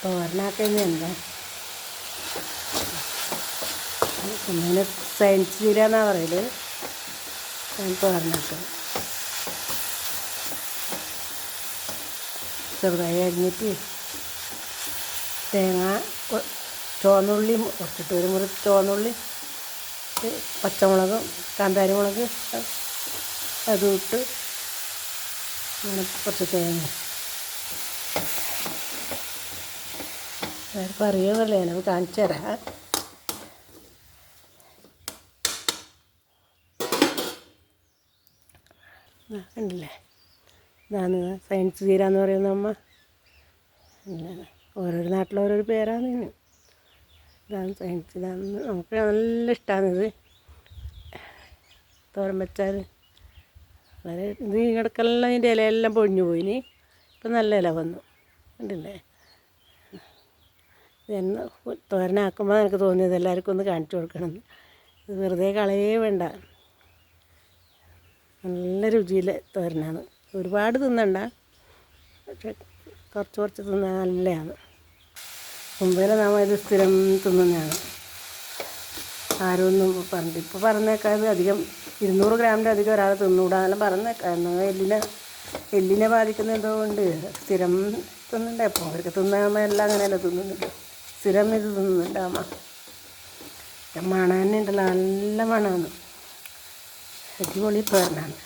തോരനാക്കുന്നത് എന്താ ഒന്നിനെ സയൻസ് ചീര എന്നാണ് പറയല്. ഞാൻ തോരനാക്കുന്നത് ചെറുതായി അരിഞ്ഞിട്ട് തേങ്ങ, ചുവന്നുള്ളി കുറച്ചിട്ട് ഒരു മുറി ചുവന്നുള്ളി, പച്ചമുളകും കാന്താരി മുളക് അതും ഇട്ട് അങ്ങനെ കുറച്ച് തേങ്ങ ആർക്കും അറിയുമല്ലേ, ഞാനത് കാണിച്ചു തരാം. ഉണ്ടല്ലേ, ഇതാണ് സയൻസ് ചീര എന്ന് പറയുന്ന അമ്മ. ഓരോരോ നാട്ടിൽ ഓരോരോ പേരാണ് ഇതിന്. ഇതാണ് സയൻസ്. ഇതാണ് നമുക്ക് നല്ല ഇഷ്ടമാണിത് തോരൻ വെച്ചാൽ. വളരെ ഇത് ഇടയ്ക്കെല്ലാം ഇതിൻ്റെ ഇലയെല്ലാം പൊഴിഞ്ഞു പോയിനി. ഇപ്പം നല്ല ഇല വന്നു, ഉണ്ടല്ലേ. ഇതെന്നെ തോരനാക്കുമ്പോൾ എനിക്ക് തോന്നിയത് എല്ലാവർക്കും ഒന്ന് കാണിച്ചു കൊടുക്കണം. ഇത് വെറുതെ കളയേ വേണ്ട, നല്ല രുചിയിലെ തോരനാണ്. ഒരുപാട് തിന്നണ്ട, പക്ഷെ കുറച്ച് കുറച്ച് തിന്നാൽ നല്ലതാണ്. മുമ്പേ നമ്മൾ ഇത് സ്ഥിരം തിന്നുന്നതാണ്. ആരൊന്നും പറഞ്ഞിട്ട് ഇപ്പോൾ പറഞ്ഞേക്കാത് അധികം 200 ഗ്രാമിൻ്റെ അധികം ഒരാൾ തിന്നുകൂടാന്നെല്ലാം പറഞ്ഞേക്കാം. എല്ലിനെ ബാധിക്കുന്ന എന്തുകൊണ്ട് സ്ഥിരം തിന്നണ്ടേ. അപ്പോൾ അവർക്ക് തിന്നാകുമ്പോൾ എല്ലാം അങ്ങനെയല്ല തിന്നുന്നുണ്ട്. സ്ഥിരം ഇത് തിന്നുന്നുണ്ടാകുമ്പോൾ മണം തന്നെ ഉണ്ടല്ലോ, നല്ല മണമാണ്. അടിപൊളി തോരനാണ്.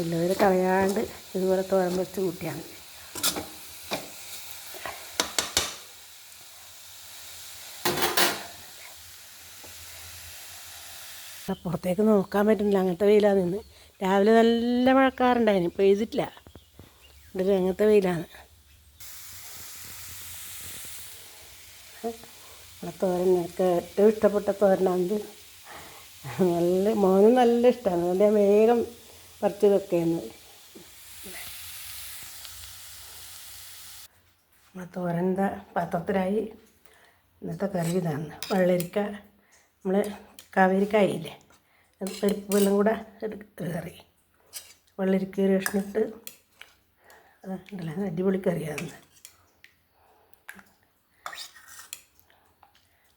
എല്ലാവരും കളയാണ്ട് ഇതുപോലെ തോരൻ വെച്ച് കൂട്ടിയാണ്. പുറത്തേക്ക് നോക്കാൻ പറ്റുന്നില്ല, അങ്ങനത്തെ വെയിലാണ് നിന്ന്. രാവിലെ നല്ല മഴക്കാറുണ്ടായിരുന്നു, പെയ്തിട്ടില്ല. എന്നിട്ട് അങ്ങനത്തെ വെയിലാണ്. തോരൻ എനിക്ക് ഏറ്റവും ഇഷ്ടപ്പെട്ട തോരനാണ്. മോനും നല്ല ഇഷ്ടമാണ്, അതുകൊണ്ട് ഞാൻ വേഗം പറിച്ച് വെക്കുന്നു. തോരൻ്റെ പാത്രത്തിലായി. ഇന്നത്തെ കറി ഇതാണ്. വെള്ളരിക്ക, നമ്മൾ കാവേരിക്കായില്ലേ, അത് പരിപ്പ് എല്ലാം കൂടെ കറി. വെള്ളരിക്ക ഒരു കഷ്ണിട്ട് ഉണ്ടല്ലോ, അടിപൊളി കറിയാണ്.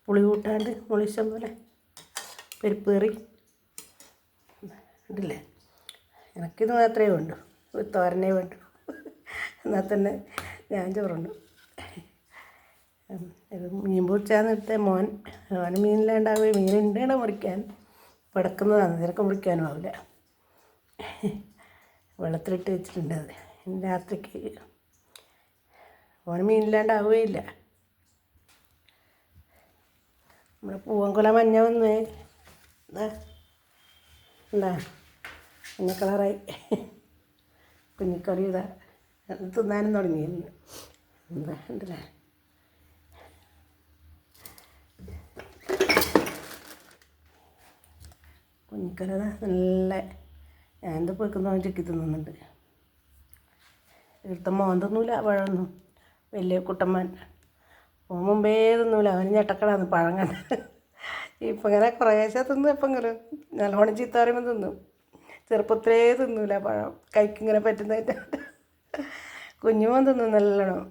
പുളി കൂട്ടാണ്ട് മുളിശം പോലെ പരിപ്പ് കറി ഉണ്ടല്ലേ. എനിക്കിത് മാത്രമേ വേണ്ടൂ, തോരനേ വേണ്ടൂ. എന്നാൽ തന്നെ ഞാൻ ചോറുണ്ട്. ഇത് മീൻ പൊരിച്ചാന്ന് ഇട്ട മോന് മീനില്ലാണ്ടാവുക, മീനുണ്ടേണ്ട മുറിക്കാൻ പടക്കുന്നതാണ്. നിനക്ക് മുറിക്കാനും ആവില്ല. വെള്ളത്തിലിട്ട് വെച്ചിട്ടുണ്ട് അത് രാത്രിക്ക്. മോന് മീനില്ലാണ്ടാവുകയില്ല. നമ്മുടെ പൂവൻകൊല മഞ്ഞ വന്ന് എന്താ മഞ്ഞ കളറായി. കുഞ്ഞിക്കറി ഇതാ തിന്നാനും തുടങ്ങിയിരുന്നു. എന്താ ഉണ്ടല്ലേ, കുഞ്ഞിക്കറി നല്ല ഞാനെന്താ പോയിക്കുന്നോ ചിക്കി തിന്നുന്നുണ്ട്. ഇവിടുത്തെ മോൻ തിന്നൂല പഴമൊന്നും, വലിയ കുട്ടന്മാൻ. മോൻ മുമ്പേ തിന്നൂല, അവന് ഞെട്ടക്കടാന്ന് പഴം കണ്ട്. ഇപ്പം ഇങ്ങനെ കുറേശ്ശെ തിന്നും. എപ്പെങ്കിലും നല്ലോണം ചീത്ത പറയുമ്പോൾ തിന്നും. ചെറുപ്പത്തിലേ തിന്നൂല പഴം, കൈക്കിങ്ങനെ പറ്റുന്നതായിട്ട്. കുഞ്ഞുമോൻ തിന്നും നല്ലോണം.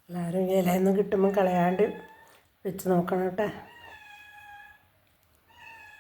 എല്ലാവരും ഇലയൊന്നും കിട്ടുമ്പം കളയാണ്ട് വെച്ച് നോക്കണം കേട്ടോ.